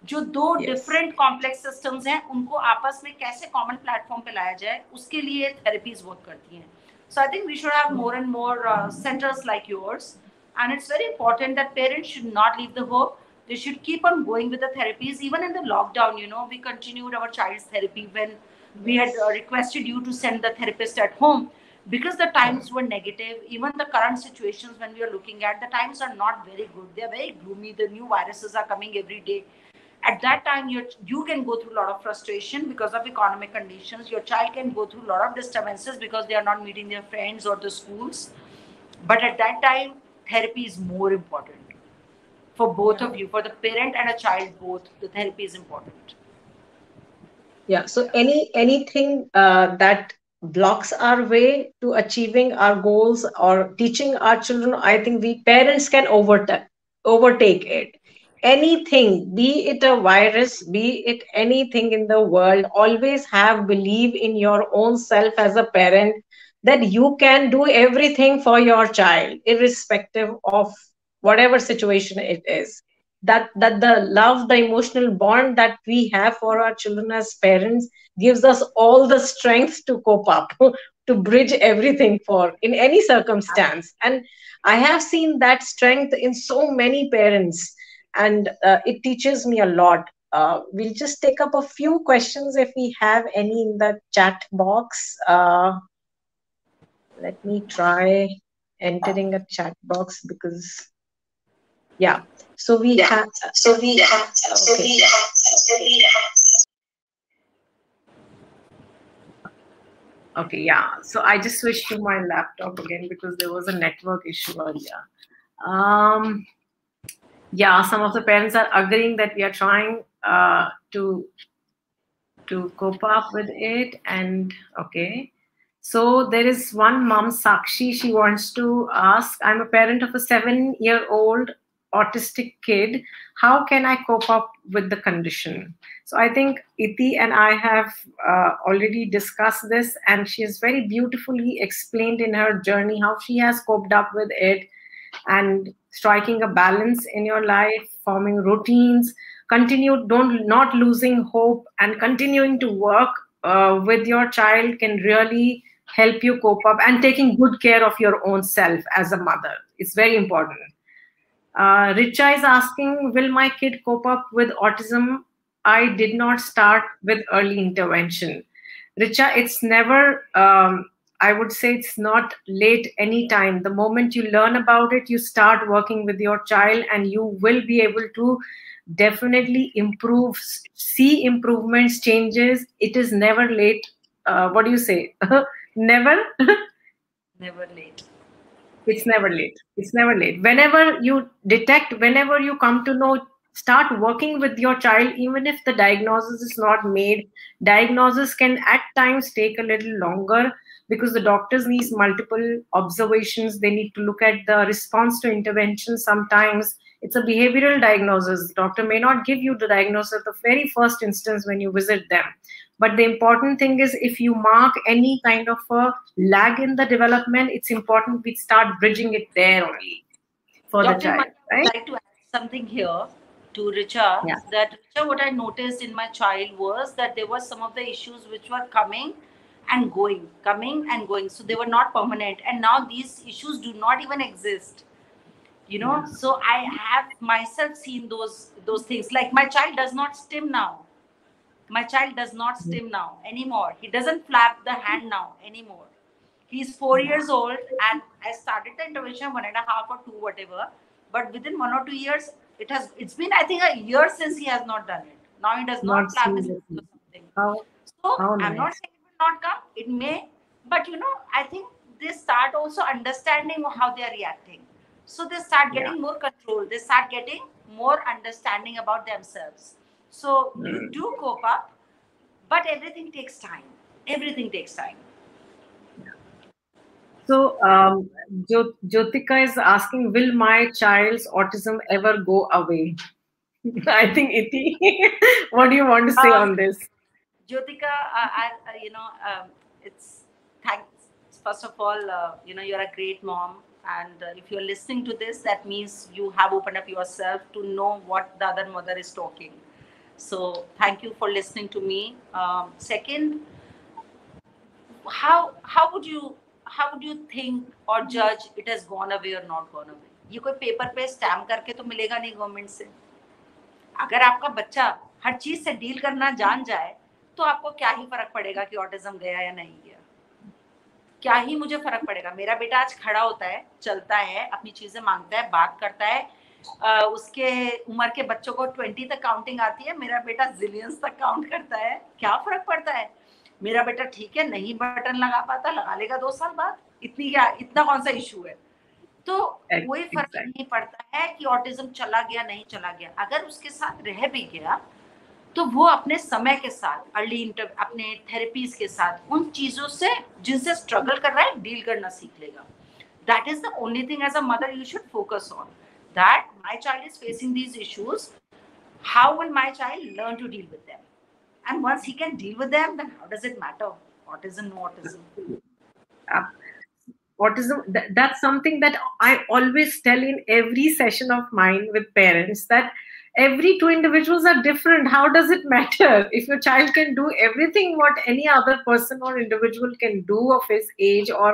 जो दो डिफरेंट कॉम्प्लेक्स सिस्टम्स हैं उनको आपस में कैसे कॉमन प्लेटफॉर्म पे लाया जाए, उसके लिए थेरेपीज वर्क करती हैं. So I think we should have more and more centers like yours, and it's very important that parents should not leave the hope. They should keep on going with the therapies. Even in the lockdown, we continued our child's therapy when we had requested you to send the therapist at home, because the times were negative. Even the current situations when we are looking at, the times are not very good. They are very gloomy. The new viruses are coming every day. At that time, you can go through a lot of frustration because of economic conditions. Your child can go through a lot of disturbances because they are not meeting their friends or the schools. But at that time, therapy is more important for both of you, for the parent and a child both. The therapy is important. Yeah. So anything that blocks our way to achieving our goals or teaching our children, I think we parents can overtake it. Anything, be it a virus, be it anything in the world, always have believe in your own self as a parent, that you can do everything for your child, irrespective of whatever situation it is. That the love, the emotional bond that we have for our children as parents gives us all the strength to cope up, to bridge everything for in any circumstance. And I have seen that strength in so many parents, and it teaches me a lot. We'll just take up a few questions if we have any in the chat box. Let me try entering a chat box, because yeah. So we have. Okay. Okay, yeah. So I just switched to my laptop again because there was a network issue earlier. Yeah, some of the parents are agreeing that we are trying to cope up with it. And okay. So there is one mom, Sakshi. She wants to ask, I'm a parent of a 7-year-old autistic kid. How can I cope up with the condition? So I think Iti and I have already discussed this, and she has very beautifully explained in her journey how she has coped up with it, and striking a balance in your life, forming routines, not losing hope, and continuing to work with your child can really help you cope up, and taking good care of your own self as a mother. It's very important. Richa is asking, will my kid cope up with autism? I did not start with early intervention. Richa, it's never, I would say it's not late anytime. The moment you learn about it, you start working with your child, and you will be able to definitely improve, see improvements, changes. It is never late. What do you say? Never? Never late. It's never late. It's never late. Whenever you detect, whenever you come to know, start working with your child, even if the diagnosis is not made. Diagnosis can at times take a little longer because the doctors need multiple observations. They need to look at the response to intervention. Sometimes it's a behavioral diagnosis. The doctor may not give you the diagnosis at the very first instance when you visit them. But the important thing is, if you mark any kind of a lag in the development, it's important we start bridging it there only for Dr. the child. I Right? would like to add something here to Richa. Yeah. That Richa, what I noticed in my child was that there were some of the issues which were coming and going. So they were not permanent. And now these issues do not even exist. you know. So I have myself seen those things. Like my child does not stim now. My child does not stim now anymore. He doesn't flap the hand now anymore. He's 4 years old, and I started the intervention 1.5 or 2, whatever. But within 1 or 2 years, it's been, I think, a year since he has not done it. Now he does not flap his hands or something. So I'm not saying it will not come. It may, but you know, I think they start also understanding how they are reacting. So they start getting more control. They start getting more understanding about themselves. So you do cope up, but everything takes time. Everything takes time. So Jyotika is asking, will my child's autism ever go away? I think Iti, what do you want to say on this? Jyotika, it's thanks. First of all, you're a great mom. And if you're listening to this, that means you have opened up yourself to know what the other mother is talking. So thank you for listening to me. Second, how would you think or judge it has gone away or not gone away? ये कोई paper पे stamp करके तो मिलेगा नहीं government से. अगर आपका बच्चा हर चीज से डील करना जान जाए तो आपको क्या ही फर्क पड़ेगा कि ऑटिज्म गया या नहीं गया. क्या ही मुझे फर्क पड़ेगा. मेरा बेटा आज खड़ा होता है, चलता है, अपनी चीजें मांगता है, बात करता है. उसके उम्र के बच्चों को 20 तक काउंटिंग आती है, मेरा बेटा जिलियंस तक काउंट करता है. क्या फर्क पड़ता है. मेरा बेटा ठीक है, नहीं बटन लगा पाता, लगा लेगा 2 साल बाद. इतना कौन सा इशू है. तो कोई फर्क नहीं पड़ता है कि ऑटिज्म चला गया नहीं चला गया. अगर उसके साथ रह भी गया तो वो अपने समय के साथ अपने थेरेपीज के साथ उन चीजों से जिनसे स्ट्रगल कर रहा है डील करना सीख लेगा. That is the only thing as a mother you should focus on. That my child is facing these issues. How will my child learn to deal with them? And once he can deal with them, then how does it matter? Autism, no autism. Autism, that's something that I always tell in every session of mine with parents, that every 2 individuals are different. How does it matter? If your child can do everything what any other person or individual can do of his age or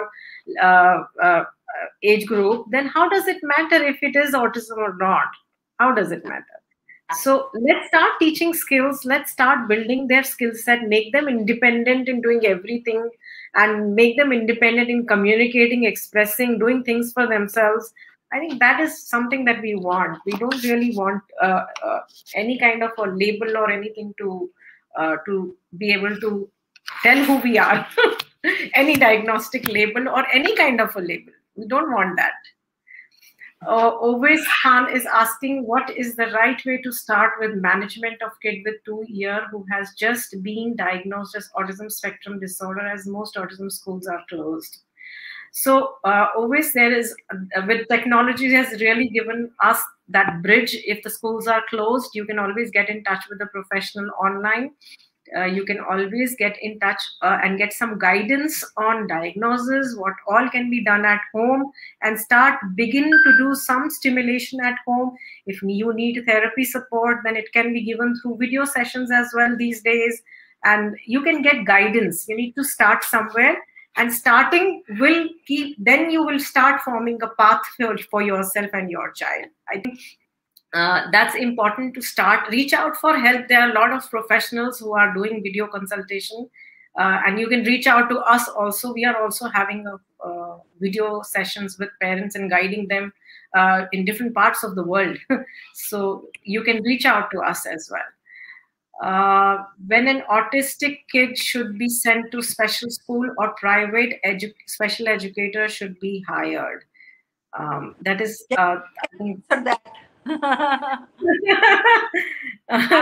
age group, then how does it matter if it is autism or not? How does it matter? So let's start teaching skills. Let's start building their skill set, make them independent in doing everything, and make them independent in communicating, expressing, doing things for themselves. I think that is something that we want. We don't really want any kind of a label or anything to be able to tell who we are. Any diagnostic label or any kind of a label. We don't want that. Always Khan is asking, what is the right way to start with management of kid with 2 year who has just been diagnosed as autism spectrum disorder, as most autism schools are closed? So always there is, with technology has really given us that bridge. If the schools are closed, you can always get in touch with a professional online. You can always get in touch and get some guidance on diagnosis, what all can be done at home, and begin to do some stimulation at home. If you need therapy support, then it can be given through video sessions as well these days, and you can get guidance. You need to start somewhere, and starting will then you will start forming a path for yourself and your child. I think that's important to start. Reach out for help. There are a lot of professionals who are doing video consultation, and you can reach out to us also. We are also having video sessions with parents and guiding them in different parts of the world. So you can reach out to us as well. When an autistic kid should be sent to special school or private special educator should be hired? That is, I think I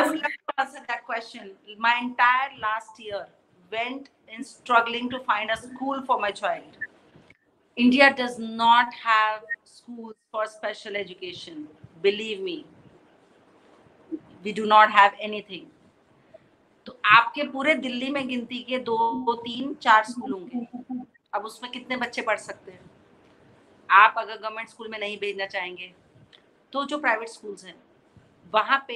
would like to answer that question. My entire last year went in struggling to find a school for my child. India does not have schools for special education. Believe me, we do not have anything. तो आपके पूरे दिल्ली में गिनती के 2, 3, 4 school होंगे. अब उसमें कितने बच्चे पढ़ सकते हैं? आप अगर गवर्नमेंट स्कूल में नहीं भेजना चाहेंगे तो जो प्राइवेट स्कूल्स हैं वहाँ पे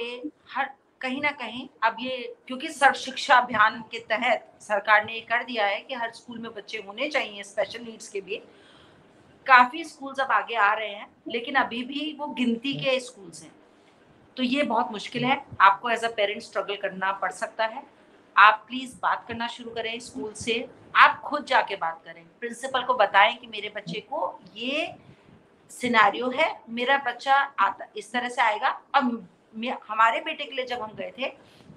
हर कहीं ना कहीं, अब ये क्योंकि सर्व शिक्षा अभियान के तहत सरकार ने ये कर दिया है कि हर स्कूल में बच्चे होने चाहिए स्पेशल नीड्स के भी. काफी स्कूल्स अब आगे आ रहे हैं, लेकिन अभी भी वो गिनती के स्कूल्स हैं। तो ये बहुत मुश्किल है, आपको एज अ पेरेंट स्ट्रगल करना पड़ सकता है। आप प्लीज बात करना शुरू करें स्कूल से, आप खुद जाके बात करें, प्रिंसिपल को बताएं कि मेरे बच्चे को ये सिनेरियो है, मेरा बच्चा आता इस तरह से आएगा। अब हमारे बेटे के लिए जब हम गए थे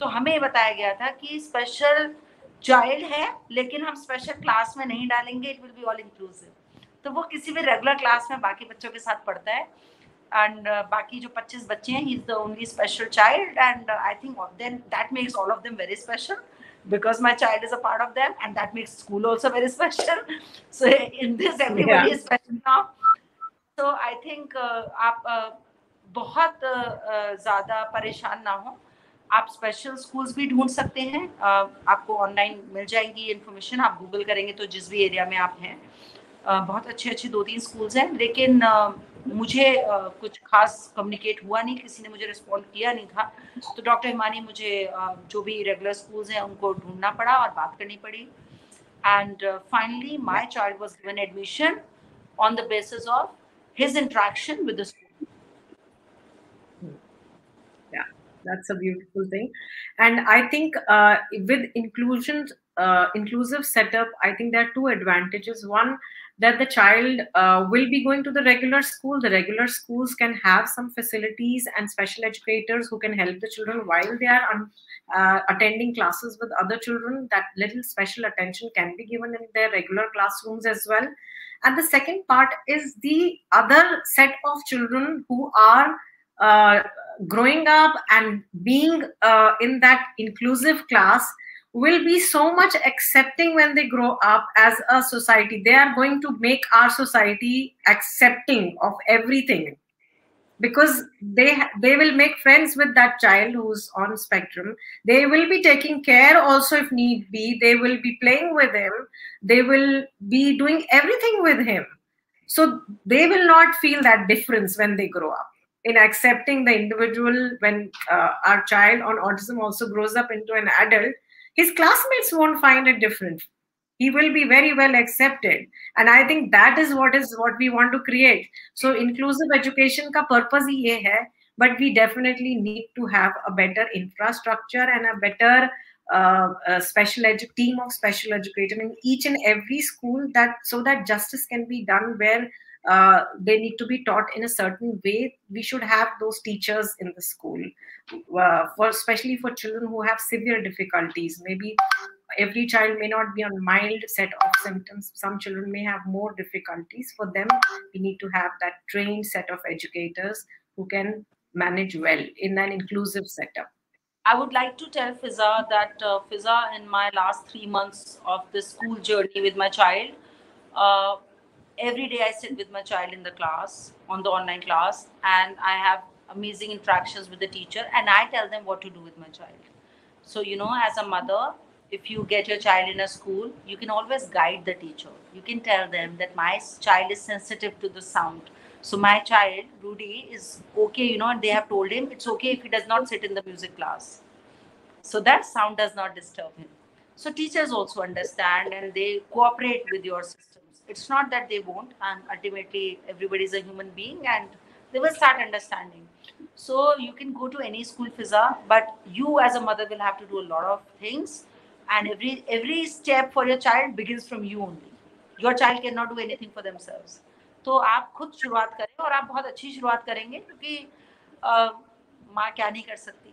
तो हमें बताया गया था कि स्पेशल चाइल्ड है, लेकिन हम स्पेशल क्लास में नहीं डालेंगे, it will be all inclusive. तो वो किसी भी रेगुलर क्लास में बाकी बच्चों के साथ पढ़ता है, एंड बाकी जो 25 बच्चे हैं, he is the only special child, and I think then that makes all of them very special, because my child is a part of them, and that makes school also very special. So in this everybody is special now. So I think आप बहुत ज़्यादा परेशान ना हो, आप special schools भी ढूंढ सकते हैं, आपको ऑनलाइन मिल जाएंगी इन्फॉर्मेशन, आप गूगल करेंगे तो जिस भी एरिया में आप हैं, बहुत अच्छे अच्छे 2-3 स्कूल्स हैं। लेकिन मुझे कुछ खास कम्युनिकेट हुआ नहीं, किसी ने मुझे रिस्पॉन्ड किया नहीं था, तो डॉक्टर हिमानी मुझे जो भी रेगुलर स्कूल्स हैं उनको ढूंढना पड़ा और बात करनी पड़ी, and finally my child was given admission on the basis of his interaction with the school. Yeah, that's a beautiful thing. And I think with inclusive setup, I think there are two advantages. One, that the child will be going to the regular school. The regular schools can have some facilities and special educators who can help the children while they are attending classes with other children. That little special attention can be given in their regular classrooms as well. And the second part is the other set of children who are growing up and being in that inclusive class will be so much accepting when they grow up as a society. They are going to make our society accepting of everything, because they will make friends with that child who's on spectrum. They will be taking care also if need be. They will be playing with him. They will be doing everything with him. So they will not feel that difference when they grow up in accepting the individual. When our child on autism also grows up into an adult, his classmates won't find it different. He will be very well accepted, and I think that is what we want to create. So inclusive education ka purpose hi ye hai, but we definitely need to have a better infrastructure and a better team of special educators in each and every school, that so that justice can be done where they need to be taught in a certain way. We should have those teachers in the school, for especially for children who have severe difficulties. Maybe every child may not be on mild set of symptoms. Some children may have more difficulties. For them, we need to have that trained set of educators who can manage well in an inclusive setup. I would like to tell Fiza that Fiza, in my last 3 months of the school journey with my child, every day I sit with my child in the class, on the online class, and I have amazing interactions with the teacher, and I tell them what to do with my child. So, you know, as a mother, if you get your child in a school, you can always guide the teacher. You can tell them that my child is sensitive to the sound. So my child, Rudy, is okay, you know, and they have told him it's okay if he does not sit in the music class. So that sound does not disturb him. So teachers also understand and they cooperate with your systems. It's not that they won't, and ultimately everybody is a human being and they will start understanding. So you can go to any school, Fiza, but you as a mother will have to do a lot of things, and every step for your child begins from you only. Your child cannot do anything for themselves. तो आप खुद शुरुआत करें और आप बहुत अच्छी शुरुआत करेंगे, क्योंकि माँ क्या नहीं कर सकती.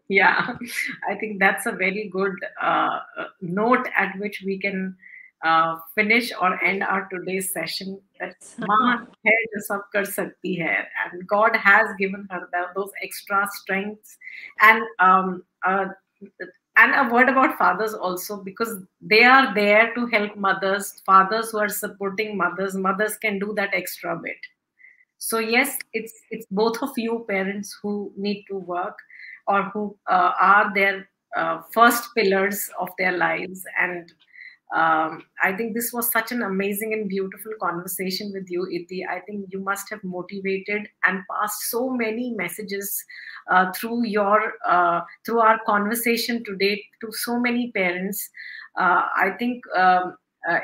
Yeah, I think that's a very good note at which we can finish or end our today's session. That maa hai jo sab kar sakti hai, and God has given her those extra strengths, and a word about fathers also, because they are there to help mothers. Fathers who are supporting mothers, mothers can do that extra bit. So yes, it's both of you parents who need to work, or who are their first pillars of their lives. And I think this was such an amazing and beautiful conversation with you, Iti. I think you must have motivated and passed so many messages through our conversation today to so many parents. I think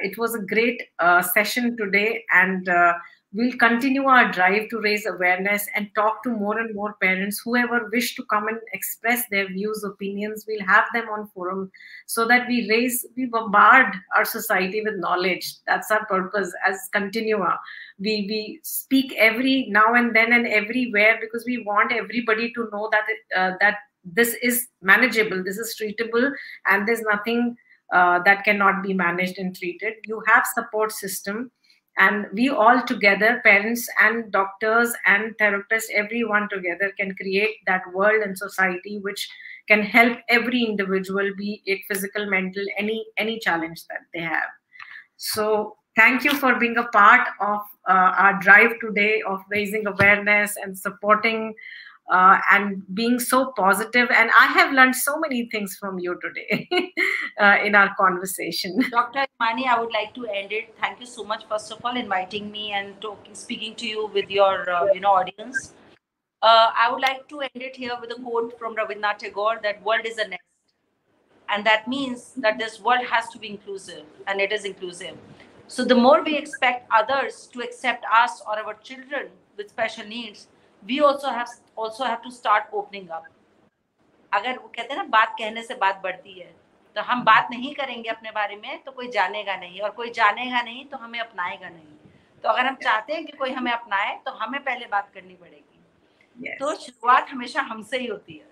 It was a great session today, and we'll continue our drive to raise awareness and talk to more and more parents. Whoever wish to come and express their views, opinions, we'll have them on forum so that we bombard our society with knowledge. That's our purpose as Continua. We speak every now and then and everywhere because we want everybody to know that that this is manageable, this is treatable, and there's nothing that cannot be managed and treated. You have support system, and we all together, parents and doctors and therapists, everyone together can create that world and society which can help every individual, be it physical, mental, any challenge that they have. So thank you for being a part of our drive today of raising awareness and supporting and being so positive. And I have learned so many things from you today in our conversation. Dr. Himani, I would like to end it. Thank you so much, first of all, inviting me and speaking to you with your audience. I would like to end it here with a quote from Rabindranath Tagore that world is a nest. And that means that this world has to be inclusive, and it is inclusive. So the more we expect others to accept us or our children with special needs, we also have to start opening up. अगर वो कहते हैं ना, बात कहने से बात बढ़ती है, तो हम बात नहीं करेंगे अपने बारे में तो कोई जानेगा नहीं, और कोई जानेगा नहीं तो हमें अपनाएगा नहीं। तो अगर हम चाहते हैं कि कोई हमें अपनाए तो हमें पहले बात करनी पड़ेगी। तो शुरुआत हमेशा हमसे ही होती है।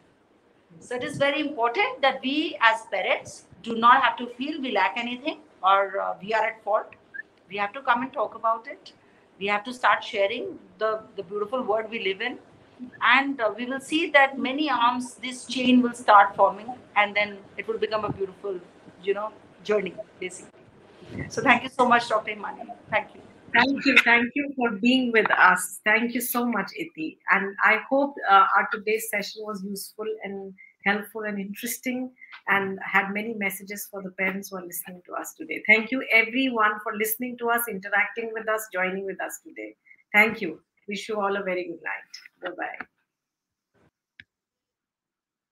So it is very important that we as parents do not have to feel we lack anything or we are at fault. We have to come and talk about it. We have to start sharing the beautiful world we live in. And we will see that many arms, this chain will start forming, and then it will become a beautiful, journey, basically. So thank you so much, Dr. Himani. Thank you. Thank you for being with us. Thank you so much, Iti. And I hope our today's session was useful and helpful and interesting, and had many messages for the parents who are listening to us today. Thank you everyone for listening to us, interacting with us, joining with us today. Thank you. Wish you all a very good night. Bye-bye.